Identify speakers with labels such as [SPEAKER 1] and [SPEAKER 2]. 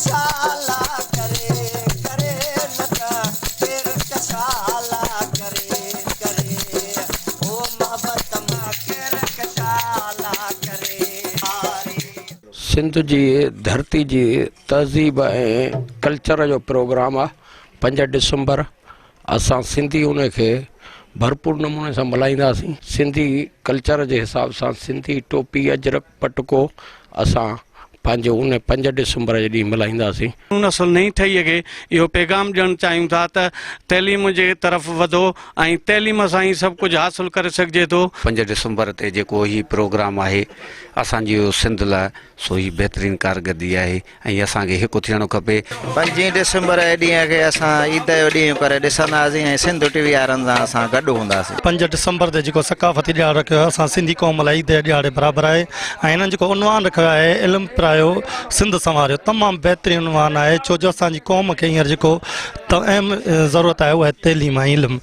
[SPEAKER 1] कशाला करे करे लता केर कशाला करे करे ओ मोहब्बत मां केर कशाला करे।
[SPEAKER 2] सिंध जी धरती जी तहज़ीब ऐं कल्चर जो प्रोग्राम आहे 5 डिसंबर। असां सिंधी उन खे भरपूर नमूने सां मल्हाईंदासीं। सिंधी कल्चर जे हिसाब सां सिंधी टोपी अजरक पटको असां पंहिंजे उन 5 डिसंबर जे ॾींहुं मल्हाईंदासीं।
[SPEAKER 3] नसल नहीं ठही अॻे इहो पैगाम ॾियणु चाहियूं था त तइलीम जे तरफ़ वधो ऐं तइलीम सां ई सभु कुझु हासिलु करे सघिजे थो।
[SPEAKER 4] 5 डिसंबर ते जेको ही प्रोग्राम आहे असांजी सिंध लाइ सो ही बहितरीनु कारकर्दगी आहे ऐं असांखे हिकु थियणो खपे।
[SPEAKER 5] 5 डिसंबर जे ॾींहं खे असां ईद जो ॾींहुं करे ॾिसंदासीं ऐं सिंध टीवी वारनि सां असां गॾु हूंदासीं।
[SPEAKER 6] 5 डिसंबर ते जेको सकाफ़ती ॾियारु रखियो आहे असां सिंधी क़ौम लाइ ईद जे ॾियारे बराबरि आहे ऐं हिननि जेको उनवान रखियो आहे इल्मु पिरायो सिंध संवारियो तमामु बहितरीनु उनवान आहे छो जो असांजी क़ौम खे हींअर जेको अहम ज़रूरत आहे उहा तइलीम ऐं इल्मु।